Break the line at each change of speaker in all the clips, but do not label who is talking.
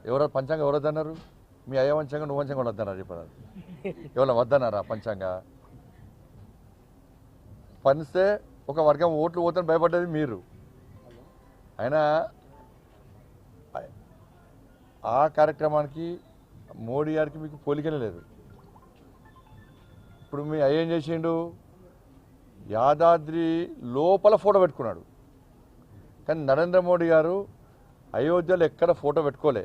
ఎవరో పంచాంగం ఎవరు వద్దన్నారు? మీ అయ్య వంచంగా నువ్వు వంచంగా వద్దన్నారు చెప్పారు. ఎవరైనా వద్దన్నారా పంచాంగ? పనిస్తే ఒక వర్గం ఓట్లు పోతాను భయపడ్డది మీరు. అయినా ఆ కార్యక్రమానికి మోడీ గారికి మీకు పోలికనే లేదు. ఇప్పుడు మీ అయ్య ఏం చేసిండు? యాదాద్రి లోపల ఫోటో పెట్టుకున్నాడు. కానీ నరేంద్ర మోడీ గారు అయోధ్యలో ఎక్కడ ఫోటో పెట్టుకోలే.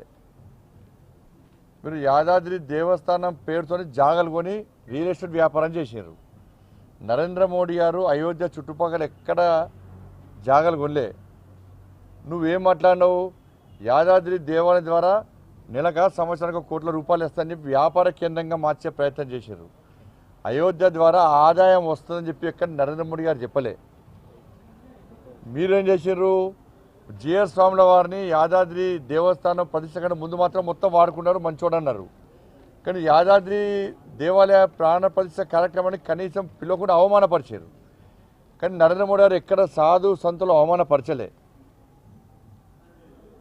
మీరు యాదాద్రి దేవస్థానం పేరుతో జాగలు కొని రియల్ ఎస్టేట్ వ్యాపారం చేశారు. నరేంద్ర మోడీ గారు అయోధ్య చుట్టుపక్కల ఎక్కడ జాగలు కొనలే. నువ్వేం మాట్లాడినావు? యాదాద్రి దేవాలయం ద్వారా నెలకు సంవత్సరానికి కోట్ల రూపాయలు ఇస్తారని చెప్పి వ్యాపార కేంద్రంగా మార్చే ప్రయత్నం చేశారు. అయోధ్య ద్వారా ఆదాయం వస్తుందని చెప్పి ఎక్కడ నరేంద్ర మోడీ గారు చెప్పలే. మీరేం చేశారు? జిఆర్ స్వాముల వారిని యాదాద్రి దేవస్థానం ప్రతిష్ట కంటే ముందు మాత్రం మొత్తం వాడుకున్నారు, మంచోడు అన్నారు. కానీ యాదాద్రి దేవాలయ ప్రాణ ప్రతిష్ట కార్యక్రమానికి కనీసం పిలవకుండా అవమానపరిచారు. కానీ నరేంద్ర మోడీ గారు ఎక్కడ సాధు సంతులు అవమానపరచలే.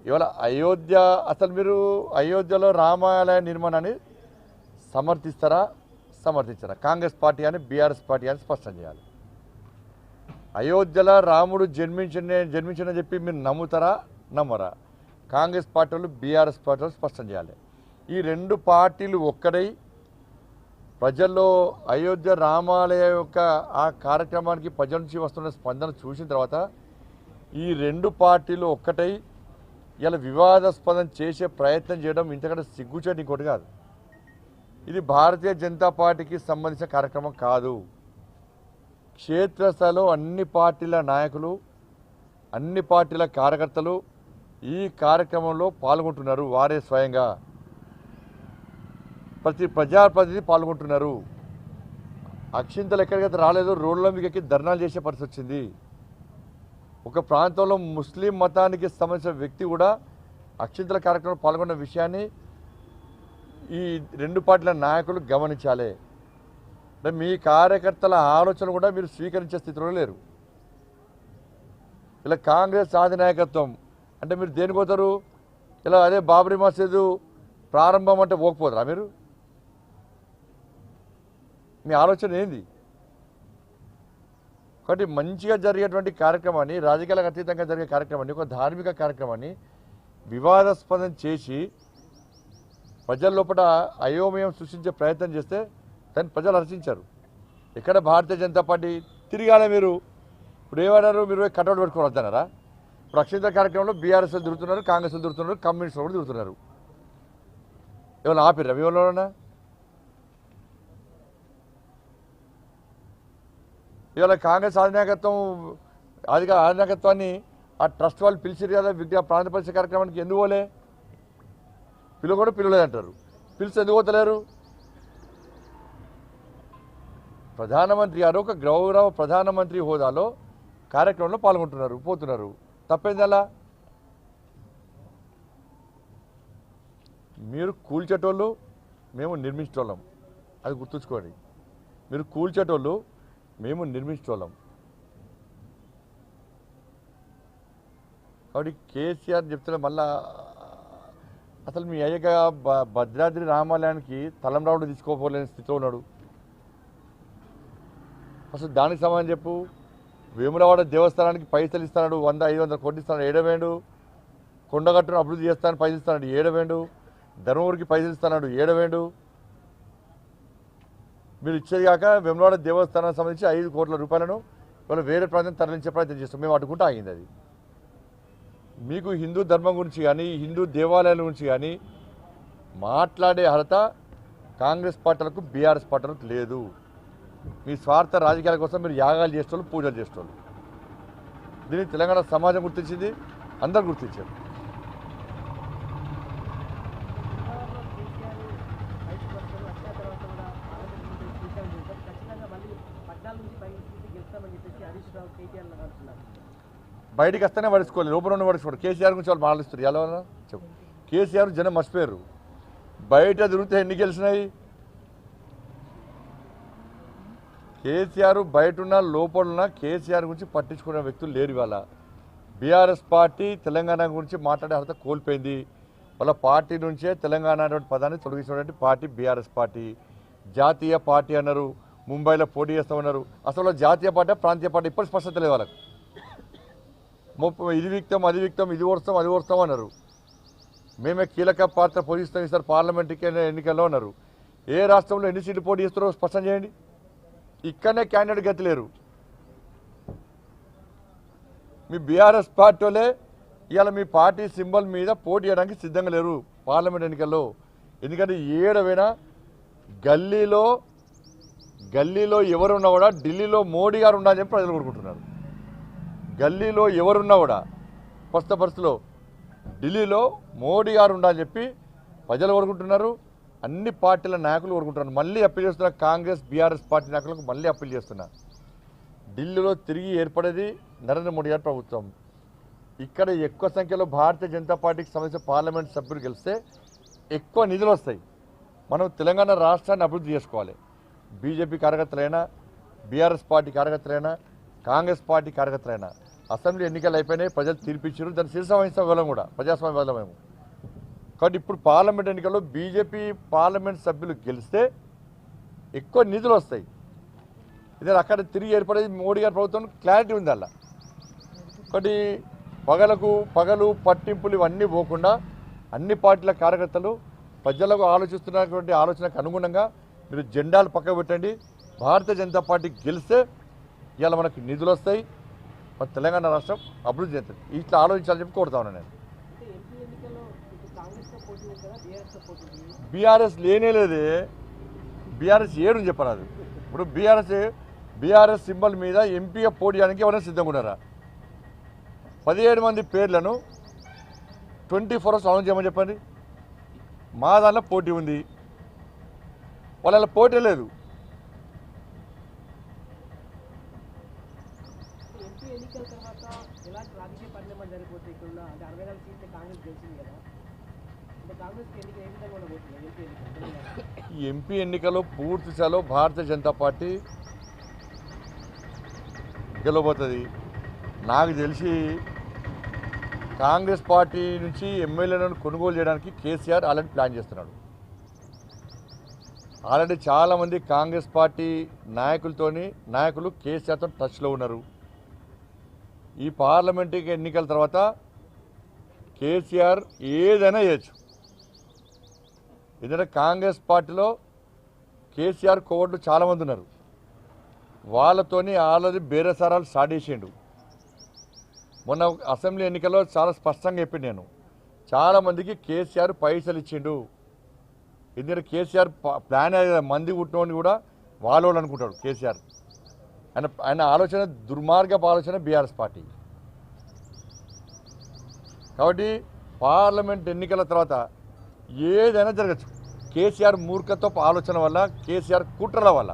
ఇవాళ అయోధ్య అసలు మీరు అయోధ్యలో రామాలయ నిర్మాణాన్ని సమర్థిస్తారా సమర్థించారా? కాంగ్రెస్ పార్టీ అని బీఆర్ఎస్ పార్టీ అని స్పష్టం చేయాలి. అయోధ్యలో రాముడు జన్మించిన చెప్పి మీరు నమ్ముతారా నమ్మరా? కాంగ్రెస్ పార్టీ వాళ్ళు బీఆర్ఎస్ పార్టీ వాళ్ళు స్పష్టం చేయాలి. ఈ రెండు పార్టీలు ఒక్కడై ప్రజల్లో అయోధ్య రామాలయ యొక్క ఆ కార్యక్రమానికి ప్రజల నుంచి వస్తున్న స్పందన చూసిన తర్వాత ఈ రెండు పార్టీలు ఒక్కటై ఇలా వివాదాస్పదం చేసే ప్రయత్నం చేయడం ఇంతకంటే సిగ్గుచేటు ఇంకోటి కాదు. ఇది భారతీయ జనతా పార్టీకి సంబంధించిన కార్యక్రమం కాదు. క్షేత్రస్థాయిలో అన్ని పార్టీల నాయకులు, అన్ని పార్టీల కార్యకర్తలు ఈ కార్యక్రమంలో పాల్గొంటున్నారు. వారే స్వయంగా ప్రతి ప్రజాప్రతినిధి పాల్గొంటున్నారు. అక్షింతలు ఎక్కడికైతే రాలేదో రోడ్ల మీకు ఎక్కి ధర్నాలు చేసే పరిస్థితి వచ్చింది. ఒక ప్రాంతంలో ముస్లిం మతానికి సంబంధించిన వ్యక్తి కూడా అక్షింతల కార్యక్రమంలో పాల్గొన్న విషయాన్ని ఈ రెండు పార్టీల నాయకులు గమనించాలి. అంటే మీ కార్యకర్తల ఆలోచన కూడా మీరు స్వీకరించే స్థితిలో లేరు. ఇలా కాంగ్రెస్ అధినాయకత్వం అంటే మీరు దేనికి పోతారు? ఇలా అదే బాబ్రీ మసీదు ప్రారంభం అంటే పోకపోతారా మీరు? మీ ఆలోచన ఏంది? కాబట్టి మంచిగా జరిగేటువంటి కార్యక్రమాన్ని, రాజకీయాలకు అతీతంగా జరిగే కార్యక్రమాన్ని, ఒక ధార్మిక కార్యక్రమాన్ని వివాదాస్పదం చేసి ప్రజల లోపల అయోమయం సృష్టించే ప్రయత్నం చేస్తే దాన్ని ప్రజలు హర్షించారు. ఇక్కడ భారతీయ జనతా పార్టీ తిరిగానే మీరు ఇప్పుడు ఏమన్నారు? మీరు కటౌట్ పెట్టుకోవద్దన్నారా? ఇప్పుడు అక్షింతల కార్యక్రమంలో బీఆర్ఎస్ తిరుగుతున్నారు, కాంగ్రెస్ తిరుగుతున్నారు, కమ్యూనిస్టులు కూడా తిరుగుతున్నారు. ఏమైనా ఆపిర్రా మీ వాళ్ళన్నా? ఇవాళ కాంగ్రెస్ అధినాయకత్వాన్ని ఆ ట్రస్ట్ వాళ్ళు పిలిచిరు కదా విద్యా ప్రాంత పరిచయ కార్యక్రమానికి. ఎందుకు పోలే? కూడా పిలవలేదంటారు. పిలిచి ఎందుకు పోతలేరు? ప్రధానమంత్రి గారు ఒక గౌరవ ప్రధానమంత్రి హోదాలో కార్యక్రమంలో పాల్గొంటున్నారు, పోతున్నారు. తప్పేంది అలా? మీరు కూల్చేటోళ్ళు, మేము నిర్మించేటోళ్ళం. అది గుర్తుంచుకోండి. మీరు కూల్చేటోళ్ళు, మేము నిర్మించేటోళ్ళం. కాబట్టి కేసీఆర్ చెప్తున్నా మళ్ళా అసలు మీ అయ్యగా భద్రాద్రి రామాలయానికి తలంరావుడు తీసుకోపోలేని స్థితిలో ఉన్నాడు. అసలు దానికి సమాధానం చెప్పు. వేములవాడ దేవస్థానానికి పైసలు ఇస్తున్నాడు, 100-500 కోట్లు ఇస్తున్నాడు, ఏడవేండు. కొండగట్టును అభివృద్ధి చేస్తానని పైసలు ఇస్తున్నాడు, ఏడవేండు. ధర్మవరికి పైసలు ఇస్తున్నాడు, ఏడవేండు. మీరు ఇచ్చేది కాక వేములవాడ దేవస్థానానికి సంబంధించి 5 కోట్ల రూపాయలను ఇవాళ వేరే ప్రాంతం తరలించే ప్రయత్నం చేస్తాం. మేము అడ్డుకుంటూ ఆగింది. అది మీకు హిందూ ధర్మం గురించి కానీ హిందూ దేవాలయాల గురించి కానీ మాట్లాడే అర్హత కాంగ్రెస్ పార్టీలకు బీఆర్ఎస్ పార్టీలకు లేదు. మీ స్వార్థ రాజకీయాల కోసం మీరు యాగాలు చేసేవాళ్ళు, పూజలు చేసేవాళ్ళు. దీన్ని తెలంగాణ సమాజం గుర్తించింది, అందరు గుర్తించారు. బయటికి వస్తేనే పడుచుకోవాలి, లోపల ఉన్న పడుచుకోవాలి. కేసీఆర్ గురించి వాళ్ళు మాట్లాడుస్తారు. ఎలా చెప్పు. కేసీఆర్ జనం మర్చిపోయారు. బయట తిరిగితే ఎన్ని గెలిచినాయి? కేసీఆర్ బయట ఉన్న లోపల ఉన్న కేసీఆర్ గురించి పట్టించుకునే వ్యక్తులు లేరు. ఇవాళ బీఆర్ఎస్ పార్టీ తెలంగాణ గురించి మాట్లాడే అర్హత కోల్పోయింది. వాళ్ళ పార్టీ నుంచే తెలంగాణ అనే పదాన్ని తొలగించినటువంటి పార్టీ బీఆర్ఎస్ పార్టీ. జాతీయ పార్టీ అన్నారు, ముంబైలో పోటీ చేస్తామన్నారు. అసలు జాతీయ పార్టీ ప్రాంతీయ పార్టీ ఇప్పుడు స్పష్టత లేదు వాళ్ళకు. ఇది విక్తం అది విక్తం, ఇది ఓడుస్తాం అది ఓడుస్తాం అన్నారు. మేమే కీలక పాత్ర పోషిస్తాం ఈసారి పార్లమెంట్ ఎన్నికల్లో అన్నారు. ఏ రాష్ట్రంలో ఎన్ని సీట్లు పోటీ చేస్తారో స్పష్టం చేయండి. ఇక్కడనే క్యాండిడేట్ గతి లేరు. మీ బీఆర్ఎస్ పార్టీ వాళ్ళే ఇవాళ మీ పార్టీ సింబల్ మీద పోటీ చేయడానికి సిద్ధంగా లేరు పార్లమెంట్ ఎన్నికల్లో. ఎందుకంటే ఏడవైనా గల్లీలో ఎవరున్నా కూడా ఢిల్లీలో మోడీ గారు ఉండాలని చెప్పి ప్రజలు కోరుకుంటున్నారు. గల్లీలో ఎవరున్నా కూడా ప్రస్తుత పరిస్థితిలో ఢిల్లీలో మోడీ గారు ఉండాలని చెప్పి ప్రజలు కోరుకుంటున్నారు. అన్ని పార్టీల నాయకులు కోరుకుంటున్నారు. మళ్ళీ అప్పీల్ చేస్తున్నారు. కాంగ్రెస్ బీఆర్ఎస్ పార్టీ నాయకులకు మళ్ళీ అప్పీల్ చేస్తున్నారు. ఢిల్లీలో తిరిగి ఏర్పడేది నరేంద్ర మోడీ గారి ప్రభుత్వం. ఇక్కడ ఎక్కువ సంఖ్యలో భారతీయ జనతా పార్టీకి సంబంధించిన పార్లమెంట్ సభ్యులు గెలిస్తే ఎక్కువ నిధులు వస్తాయి. మనం తెలంగాణ రాష్ట్రాన్ని అభివృద్ధి చేసుకోవాలి. బీజేపీ కార్యకర్తలైనా, బీఆర్ఎస్ పార్టీ కార్యకర్తలైనా, కాంగ్రెస్ పార్టీ కార్యకర్తలైనా అసెంబ్లీ ఎన్నికలు అయిపోయినాయి. ప్రజలు తీర్పిచ్చారు. దాన్ని శిరస వహించడం వల్ల కూడా ప్రజాస్వామ్య వల్ల మేము. కాబట్టి ఇప్పుడు పార్లమెంట్ ఎన్నికల్లో బీజేపీ పార్లమెంట్ సభ్యులు గెలిస్తే ఎక్కువ నిధులు వస్తాయి. ఇదే అక్కడ తిరిగి ఏర్పడేది మోడీ గారి ప్రభుత్వం క్లారిటీ ఉంది అలా. ఒకటి పగలు పట్టింపులు ఇవన్నీ పోకుండా అన్ని పార్టీల కార్యకర్తలు ప్రజలకు ఆలోచిస్తున్నటువంటి ఆలోచనకు అనుగుణంగా మీరు జెండాలు పక్కకు పెట్టండి. భారతీయ జనతా పార్టీ గెలిస్తే ఇవాళ మనకు నిధులు వస్తాయి, మన తెలంగాణ రాష్ట్రం అభివృద్ధి చెందుతుంది. ఇట్లా ఆలోచించాలని చెప్పి కోరుతా ఉన్నాను నేను. బీఆర్ఎస్ లేనే లేదే. బీఆర్ఎస్ ఏడు చెప్పరాదు. ఇప్పుడు బీఆర్ఎస్ సింబల్ మీద ఎంపీగా పోటీ చేయడానికి ఎవరైనా సిద్ధంగా ఉన్నారా? 17 మంది పేర్లను 24 hours అనౌన్స్ చేయమని చెప్పండి. మా దాంట్లో పోటీ ఉంది, వాళ్ళ పోటీ లేదు. ఎంపీ ఎన్నికల్లో పూర్తి స్థాయిలో భారతీయ జనతా పార్టీ గెలవబోతుంది. నాకు తెలిసి కాంగ్రెస్ పార్టీ నుంచి ఎమ్మెల్యేలను కొనుగోలు చేయడానికి కేసీఆర్ ఆల్రెడీ ప్లాన్ చేస్తున్నాడు. ఆల్రెడీ చాలామంది కాంగ్రెస్ పార్టీ నాయకులు కేసీఆర్తో టచ్లో ఉన్నారు. ఈ పార్లమెంటు ఎన్నికల తర్వాత కేసీఆర్ ఏదైనా చేయొచ్చు. ఎందుకంటే కాంగ్రెస్ పార్టీలో కేసీఆర్ కోవట్లు చాలామంది ఉన్నారు. వాళ్ళతోని ఆల్రెడీ బేరసారాలు స్టార్ట్ చేసిండు. మొన్న అసెంబ్లీ ఎన్నికల్లో చాలా స్పష్టంగా చెప్పిండు. నేను చాలామందికి కేసీఆర్ పైసలు ఇచ్చిండు. ఎందుకంటే కేసీఆర్ ప్లాన్ మంది పుట్టినోని కూడా వాళ్ళు అనుకుంటాడు కేసీఆర్. ఆయన ఆలోచన దుర్మార్గపు ఆలోచన బీఆర్ఎస్ పార్టీ. కాబట్టి పార్లమెంట్ ఎన్నికల తర్వాత ఏదైనా జరగచ్చు. కేసీఆర్ మూర్ఖత్వపు ఆలోచన వల్ల, కేసీఆర్ కుట్రల వల్ల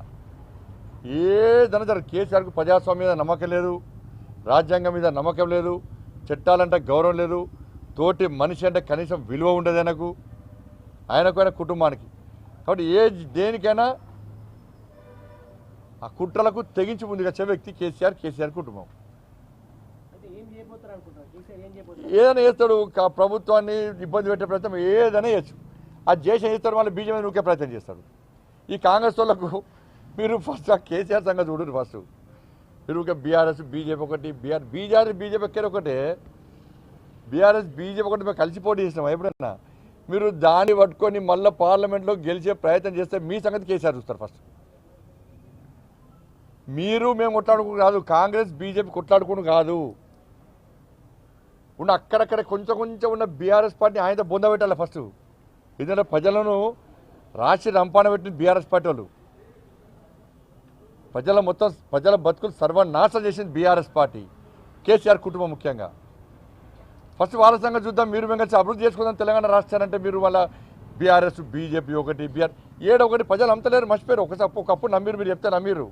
ఏదైనా జరగదు. కేసీఆర్కు ప్రజాస్వామ్యం మీద నమ్మకం లేదు, రాజ్యాంగం మీద నమ్మకం లేదు, చట్టాలంటే గౌరవం లేదు, తోటి మనిషి అంటే కనీసం విలువ ఉండదు ఆయనకు ఆయన కుటుంబానికి. కాబట్టి దేనికైనా ఆ కుట్రలకు తెగించి ముందుగా వచ్చే వ్యక్తి కేసీఆర్ కుటుంబం. ఏదైనా చేస్తాడు. ప్రభుత్వాన్ని ఇబ్బంది పెట్టే ప్రయత్నం ఏదైనా చేయొచ్చు. అది చేసి చేస్తాడు. మళ్ళీ బీజేపీ నూకే ప్రయత్నం చేస్తాడు. ఈ కాంగ్రెస్ వాళ్ళకు మీరు ఫస్ట్ ఆ కేసీఆర్ సంగతి చూడండి. ఫస్ట్ మీరు బీఆర్ఎస్ బీజేపీ ఒకటి, బీజేపీ ఎక్కడ ఒకటే, బీఆర్ఎస్ బీజేపీ ఒకటి మేము కలిసి పోటీ చేసినాం. ఎప్పుడన్నా మీరు దాన్ని పట్టుకొని మళ్ళీ పార్లమెంట్లో గెలిచే ప్రయత్నం చేస్తే మీ సంగతి కేసీఆర్ చూస్తారు. ఫస్ట్ మేము కొట్లాడుకుని కాదు, కాంగ్రెస్ బీజేపీ కొట్లాడుకుని కాదు. ఉన్న అక్కడక్కడ కొంచెం ఉన్న బీఆర్ఎస్ పార్టీ ఆయనతో బొంద పెట్టాలి ఫస్ట్. ఎందుకంటే ప్రజలను రాసి రంపాన పెట్టిన బీఆర్ఎస్ పార్టీ వాళ్ళు. ప్రజల బతుకులు సర్వనాశనం చేసింది బీఆర్ఎస్ పార్టీ, కేసీఆర్ కుటుంబం ముఖ్యంగా. ఫస్ట్ వాళ్ళ సంగతి చూద్దాం. మీరు మేము కలిసి అభివృద్ధి చేసుకుందాం తెలంగాణ రాష్ట్రాన్ని. మీరు వాళ్ళ బీఆర్ఎస్ బీజేపీ ఒకటి, ఒకటి ప్రజలు అమ్మతలేరు, మర్చిపోయారు. ఒకప్పుడు నమ్మిరు, మీరు చెప్తే నమ్మిరు.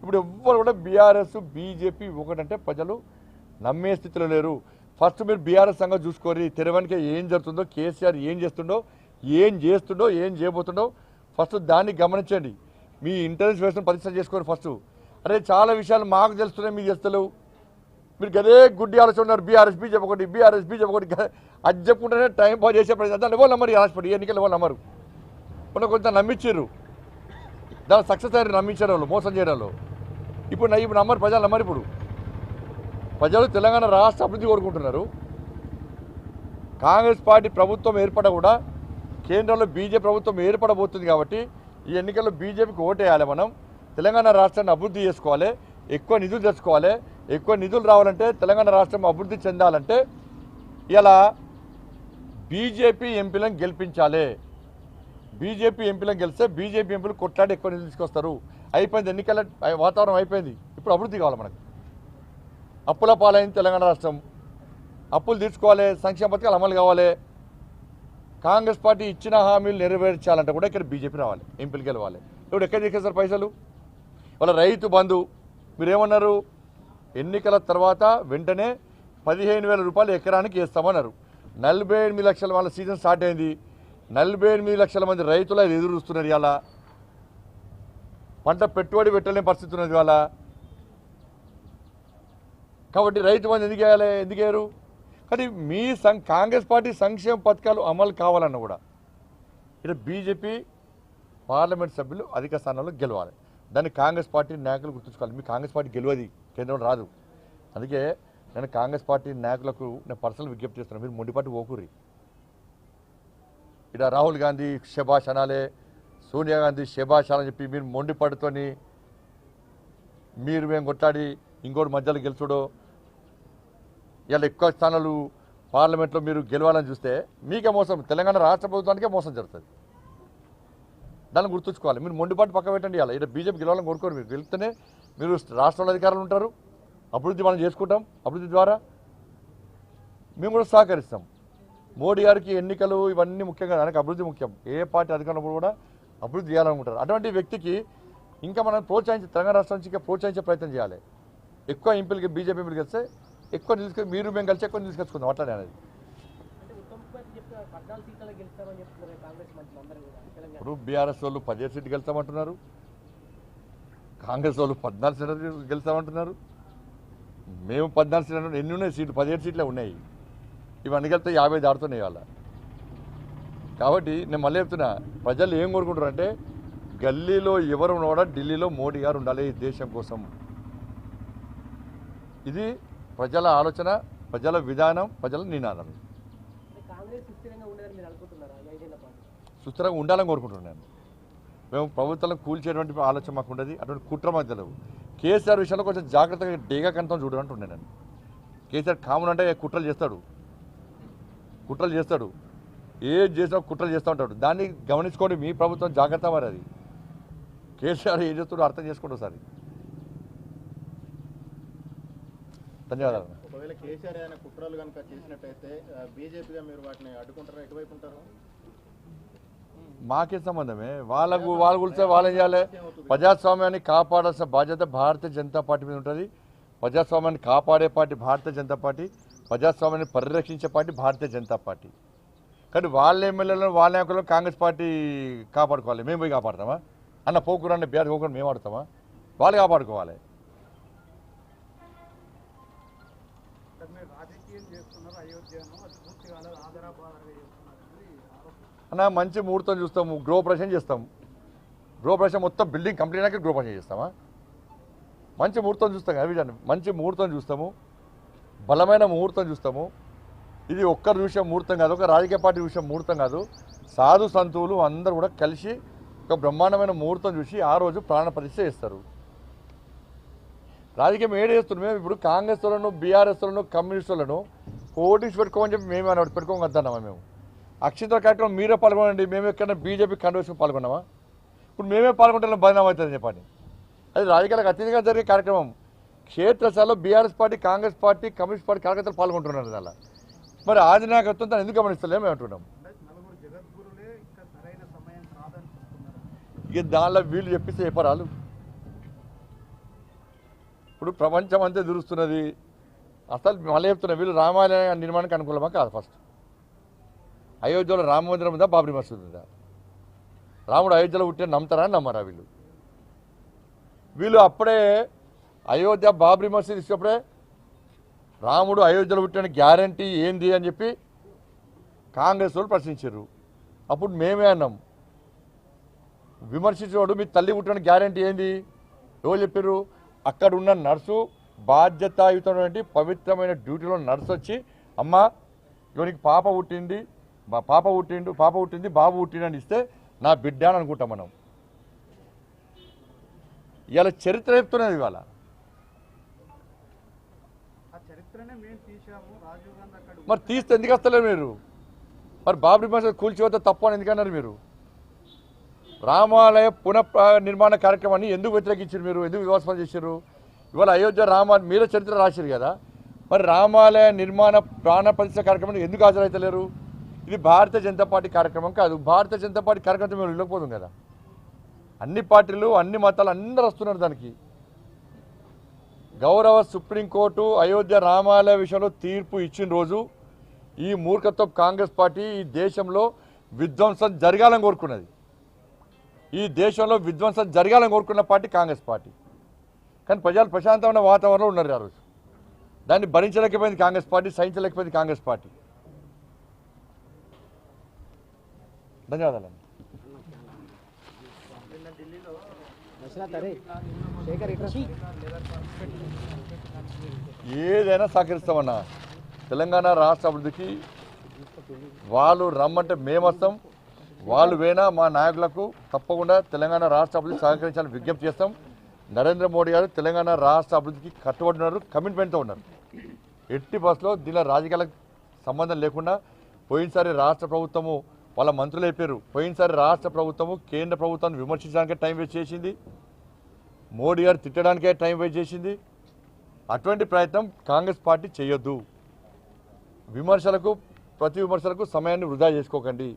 ఇప్పుడు ఎవ్వరు కూడా బీఆర్ఎస్ బీజేపీ ఒకటంటే ప్రజలు నమ్మే స్థితిలో లేరు. ఫస్ట్ మీరు బీఆర్ఎస్ సంగతి చూసుకోరి. తెరవనికే ఏం జరుగుతుందో, కేసీఆర్ ఏం చేస్తుండో, ఏం చేయబోతుండో ఫస్ట్ దాన్ని గమనించండి. మీ ఇంటెలిజెన్స్ వ్యవస్థను పరిశీలన చేసుకోండి ఫస్ట్. అరే చాలా విషయాలు మాకు తెలుస్తున్నాయి, మీకు తెలుస్తలేవు. మీరు గదే గుడ్డి ఆలోచన ఉన్నారు. బీఆర్ఎస్ బీజేపీ ఒకటి అది చెప్పుకుంటేనే టైం పాస్ చేసే ప్రయత్నం. దాన్ని ఎవరు నమ్మరు. హాస్పిటల్ ఎన్నికలు ఎవరు నమ్మరు. కొంత నమ్మించారు, దాని సక్సెస్ అయ్యారు, నమ్మించారు వాళ్ళు, మోసం చేయడం వాళ్ళు. ఇప్పుడు నమ్మరు, ప్రజలు నమ్మరు. ఇప్పుడు ప్రజలు తెలంగాణ రాష్ట్ర అభివృద్ధి కోరుకుంటున్నారు. కాంగ్రెస్ పార్టీ ప్రభుత్వం ఏర్పడ కూడా కేంద్రంలో బీజేపీ ప్రభుత్వం ఏర్పడబోతుంది కాబట్టి ఈ ఎన్నికల్లో బీజేపీకి ఓటేయాలి. మనం తెలంగాణ రాష్ట్రాన్ని అభివృద్ధి చేసుకోవాలి, ఎక్కువ నిధులు తెచ్చుకోవాలి. ఎక్కువ నిధులు రావాలంటే, తెలంగాణ రాష్ట్రం అభివృద్ధి చెందాలంటే ఇలా బీజేపీ ఎంపీలను గెలిపించాలి. బీజేపీ ఎంపీలను గెలిస్తే బీజేపీ ఎంపీలు కొట్లాడి ఎక్కువ నిధులు తీసుకొస్తారు. అయిపోయింది, ఎన్నికల వాతావరణం అయిపోయింది. ఇప్పుడు అభివృద్ధి కావాలి మనకు. అప్పుల పాలైంది తెలంగాణ రాష్ట్రం. అప్పులు తీర్చుకోవాలి, సంక్షేమ పథకాలు అమలు కావాలి. కాంగ్రెస్ పార్టీ ఇచ్చిన హామీలు నెరవేర్చాలంటే కూడా ఇక్కడ బీజేపీ రావాలి, ఎంపీలు గెలవాలి. ఇప్పుడు ఎక్కడ తీసుకొస్తారు పైసలు? వాళ్ళ రైతు బంధు మీరేమన్నారు? ఎన్నికల తర్వాత వెంటనే 15,000 రూపాయలు ఎకరానికి వేస్తామన్నారు. 48 లక్షల వాళ్ళ సీజన్ స్టార్ట్ అయింది. 48 లక్షల మంది రైతులు అది ఎదురు చూస్తున్నారు. ఇవాళ పంట పెట్టుబడి పెట్టలేని పరిస్థితి ఉన్నది ఇవాళ. కాబట్టి రైతు బంధు ఎందుకు వేయాలి? ఎందుకు వేయరు? కానీ మీ కాంగ్రెస్ పార్టీ సంక్షేమ పథకాలు అమలు కావాలన్న కూడా ఇక్కడ బీజేపీ పార్లమెంట్ సభ్యులు అధిక స్థానాల్లో గెలవాలి. దాన్ని కాంగ్రెస్ పార్టీ నాయకులు గుర్తుంచుకోవాలి. మీ కాంగ్రెస్ పార్టీ గెలవది, కేంద్రంలో రాదు. అందుకే నేను కాంగ్రెస్ పార్టీ నాయకులకు నేను పర్సనల్ విజ్ఞప్తి చేస్తున్నాను, మీరు మొండిపాటు పోకూరి. ఇక్కడ రాహుల్ గాంధీ శభాష్ అనాలే, సోనియా గాంధీ శభాష్ అని చెప్పి మీరు మొండిపాటుతోని మేము కొట్లాడి ఇంకోటి మధ్యలో గెలుచుడో, ఇలా ఎక్కువ స్థానాలు పార్లమెంట్లో మీరు గెలవాలని చూస్తే మీకే మోసం, తెలంగాణ రాష్ట్ర ప్రభుత్వానికే మోసం జరుగుతుంది. దాన్ని గుర్తుంచుకోవాలి. మీరు మొండిపాటు పక్క పెట్టండి. ఇలా ఇక్కడ బీజేపీ గెలవాలని కోరుకోరు. మీరు గెలిస్తేనే మీరు రాష్ట్రంలో అధికారులు ఉంటారు, అభివృద్ధి మనం చేసుకుంటాం. అభివృద్ధి ద్వారా మేము కూడా సహకరిస్తాం. మోడీ గారికి ఎన్నికలు ఇవన్నీ ముఖ్యంగా, దానికి అభివృద్ధి ముఖ్యం. ఏ పార్టీ అధికారంలో కూడా అభివృద్ధి చేయాలనుకుంటారు. అటువంటి వ్యక్తికి ఇంకా మనం తెలంగాణ రాష్ట్రం నుంచి ఇంకా ప్రోత్సహించే ప్రయత్నం చేయాలి. ఎక్కువ ఎంపీలకి బీజేపీ ఎంపీలు కలిస్తే ఎక్కువ నిలుచుకొని మీరు మేము కలిసి ఎక్కువ నిలుచుకొచ్చుకుందాం. అట్లానే అనేది ఇప్పుడు బీఆర్ఎస్ వాళ్ళు 17 సీట్లు గెలుస్తామంటున్నారు, కాంగ్రెస్ వాళ్ళు 14 సీట్లు గెలుస్తామంటున్నారు. మేము 14 సీట్లు, ఎన్ని ఉన్నాయి సీట్లు? 17 సీట్లే ఉన్నాయి. ఇవన్నీ కలిపితే 50 దాడుతున్నాయి వాళ్ళ. కాబట్టి నేను మళ్ళీ చెప్తున్నా, ప్రజలు ఏం కోరుకుంటారు అంటే గల్లీలో ఎవరు కూడా ఢిల్లీలో మోడీ గారు ఉండాలి ఈ దేశం కోసం. ఇది ప్రజల ఆలోచన, ప్రజల విధానం, ప్రజల నినాదం. సుస్థిరంగా ఉండాలని కోరుకుంటున్నాను. మేము ప్రభుత్వాలను కూల్చేటువంటి ఆలోచన మాకు ఉండదు. అటువంటి కుట్ర మాకు తెలియదు. కేసీఆర్ విషయంలో కొంచెం జాగ్రత్తగా డేగా కనతం చూడాలంటున్నాను నేను. కేసీఆర్ కామన్ అంటే కుట్రలు చేస్తాడు, ఏది చేసినా కుట్రలు చేస్తూ ఉంటాడు. దాన్ని గమనించుకోండి, మీ ప్రభుత్వం జాగ్రత్త. మరి అది కేసీఆర్ ఏం చేస్తాడో అర్థం చేసుకోండి ఒకసారి. ధన్యవాదాలు.
ఒకవేళ కేసీఆర్ అయిన కుట్రలు కనుక చేసినట్టయితే బీజేపీగా మీరు వాటిని అడ్డుకుంటారా? ఎటువైపు ఉంటారు?
మాకే సంబంధమే. వాళ్ళు కూర్చొని వాళ్ళని చేయాలి. ప్రజాస్వామ్యాన్ని కాపాడాల్సిన బాధ్యత భారతీయ జనతా పార్టీ మీద ఉంటుంది. ప్రజాస్వామ్యాన్ని కాపాడే పార్టీ భారతీయ జనతా పార్టీ, ప్రజాస్వామ్యాన్ని పరిరక్షించే పార్టీ భారతీయ జనతా పార్టీ. కానీ వాళ్ళ ఎమ్మెల్యేలను, వాళ్ళ నాయకులను కాంగ్రెస్ పార్టీ కాపాడుకోవాలి. మేము పోయి కాపాడుతామా? అన్న పోకురాన్ని బీఆర్ పోకురాన్ని మేము ఆడుతామా? వాళ్ళు కాపాడుకోవాలి. అన్న మంచి ముహూర్తం చూస్తాము, గృహప్రవేశం చేస్తాం. గృహప్రవేశం మొత్తం బిల్డింగ్ కంప్లీట్ అయినాక గృహప్రవేశం చేస్తామా? మంచి ముహూర్తం చూస్తాం కదా విజయాన్ని. మంచి ముహూర్తం చూస్తాము, బలమైన ముహూర్తం చూస్తాము. ఇది ఒక్కరు చూసే ముహూర్తం కాదు, ఒక రాజకీయ పార్టీ చూసే ముహూర్తం కాదు. సాధు సంతువులు అందరూ కూడా కలిసి ఒక బ్రహ్మాండమైన ముహూర్తం చూసి ఆ రోజు ప్రాణ ప్రతిష్ఠ చేస్తారు. రాజకీయం ఏడేస్తున్నాం మేము. ఇప్పుడు కాంగ్రెస్ వాళ్ళను, బీఆర్ఎస్ వాళ్ళను, కమ్యూనిస్టులను ఓటింగ్స్ పెట్టుకోమని చెప్పి మేము అని పెట్టుకోగలుగుతున్నామా? మేము అక్షింతల కార్యక్రమం మీరే పాల్గొనండి. మేము ఎక్కడైనా బీజేపీ కండవేసుకుని పాల్గొన్నామా? ఇప్పుడు మేమే పాల్గొంటే బదనామా అవుతుందని చెప్పండి. అది రాజకీయాలకు అతీతంగా జరిగే కార్యక్రమం. క్షేత్రస్థాయిలో BRS party, Congress party, communist party కార్యకర్తలు పాల్గొంటున్నారు. అలా మరి ఆదినాయకత్వం దాన్ని ఎందుకు గమనిస్తలేము మేము అంటున్నాం. ఇక దానిలో వీళ్ళు చెప్పిస్తే చెప్పరాలు. ఇప్పుడు ప్రపంచం అంతా ఎదురుస్తున్నది. అసలు మళ్ళీ చెప్తున్నా, వీళ్ళు రామాలయ నిర్మాణానికి అనుకూలమా కాదు? ఫస్ట్ అయోధ్యలో రామ మందిరం ఉందా, బాబ్రీ మసీద్ ఉందా? రాముడు అయోధ్యలో పుట్టిన నమ్ముతారా నమ్మరా? వీళ్ళు అప్పుడే అయోధ్య బాబ్రీ మసీద్ ఇచ్చినప్పుడే రాముడు అయోధ్యలో పుట్టిన గ్యారంటీ ఏంది అని చెప్పి కాంగ్రెస్ వాళ్ళు ప్రశ్నించారు. అప్పుడు మేమే అన్నాం, విమర్శించేవాడు మీ తల్లి పుట్టిన గ్యారంటీ ఏంది? ఎవరు చెప్పారు? అక్కడ ఉన్న నర్సు, బాధ్యతాయుతమైనటువంటి పవిత్రమైన డ్యూటీలో నర్సు వచ్చి, అమ్మ ఇవనికి పాప పుట్టింది, పాప పుట్టింది, బాబు పుట్టిందని ఇస్తే నా బిడ్డ అని అనుకుంటాం మనం. ఇవాళ చరిత్ర చెప్తున్నది. ఇవాళ మరి తీస్తే ఎందుకు వస్తలేరు మీరు? మరి బాబ్రీ మసీద్ కూల్చిపోతే తప్పు అని ఎందుకన్నారు మీరు? రామాలయ నిర్మాణ కార్యక్రమాన్ని ఎందుకు వ్యతిరేకించారు మీరు? ఎందుకు వివాసం చేశారు? ఇవాళ అయోధ్య మీరే చరిత్ర రాశారు కదా, మరి రామాలయ నిర్మాణ ప్రాణ ప్రతిష్ఠ కార్యక్రమాన్ని ఎందుకు హాజరైతలేరు? ఇది భారతీయ జనతా పార్టీ కార్యక్రమం కాదు. భారతీయ జనతా పార్టీ కార్యక్రమం మీరు వెళ్ళకపోతుంది కదా. అన్ని పార్టీలు, అన్ని మతాలు అందరూ వస్తున్నారు దానికి. గౌరవ సుప్రీంకోర్టు అయోధ్య రామాలయ విషయంలో తీర్పు ఇచ్చిన రోజు ఈ మూర్ఖత్వం కాంగ్రెస్ పార్టీ ఈ దేశంలో విధ్వంసం జరగాలని కోరుకున్నది. ఈ దేశంలో విధ్వంసం జరగాలని కోరుకున్న పార్టీ కాంగ్రెస్ పార్టీ. కానీ ప్రజలు ప్రశాంతమైన వాతావరణంలో ఉన్నారు ఆ రోజు. దాన్ని భరించలేకపోయింది కాంగ్రెస్ పార్టీ, సహించలేకపోయింది కాంగ్రెస్ పార్టీ. ధన్యవాదాలండి. ఏదైనా సహకరిస్తామన్నా. తెలంగాణ రాష్ట్ర అభివృద్ధికి వాళ్ళు రమ్మంటే మేము వస్తాం, వాళ్ళు వేనా మా నాయకులకు తప్పకుండా తెలంగాణ రాష్ట్ర అభివృద్ధి సహకరించాలని విజ్ఞప్తి చేస్తాం. నరేంద్ర మోడీ గారు తెలంగాణ రాష్ట్ర అభివృద్ధికి కట్టుబడి ఉన్నారు, కమిట్మెంట్తో ఉన్నారు. ఎట్టి బస్సులో దీనిలో రాజకీయాలకు సంబంధం లేకుండా పోయినసారి రాష్ట్ర ప్రభుత్వము వాళ్ళ మంత్రులు అయిపోయారు. పోయినసారి రాష్ట్ర ప్రభుత్వము కేంద్ర ప్రభుత్వాన్ని విమర్శించడానికే టైం వేస్ట్ చేసింది, మోడీ గారు తిట్టడానికే టైం వేస్ట్ చేసింది. అటువంటి ప్రయత్నం కాంగ్రెస్ పార్టీ చేయొద్దు. ప్రతి విమర్శలకు సమయాన్ని వృధా చేసుకోకండి.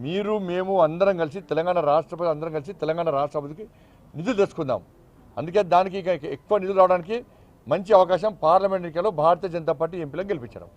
మీరు మేము అందరం కలిసి తెలంగాణ రాష్ట్రపతి అందరం కలిసి తెలంగాణ రాష్ట్ర అభివృద్ధికి నిధులు తెచ్చుకుందాం. అందుకే దానికి ఎక్కువ నిధులు రావడానికి మంచి అవకాశం పార్లమెంట్ ఎన్నికల్లో భారతీయ జనతా పార్టీ ఎంపీలను గెలిపించడం.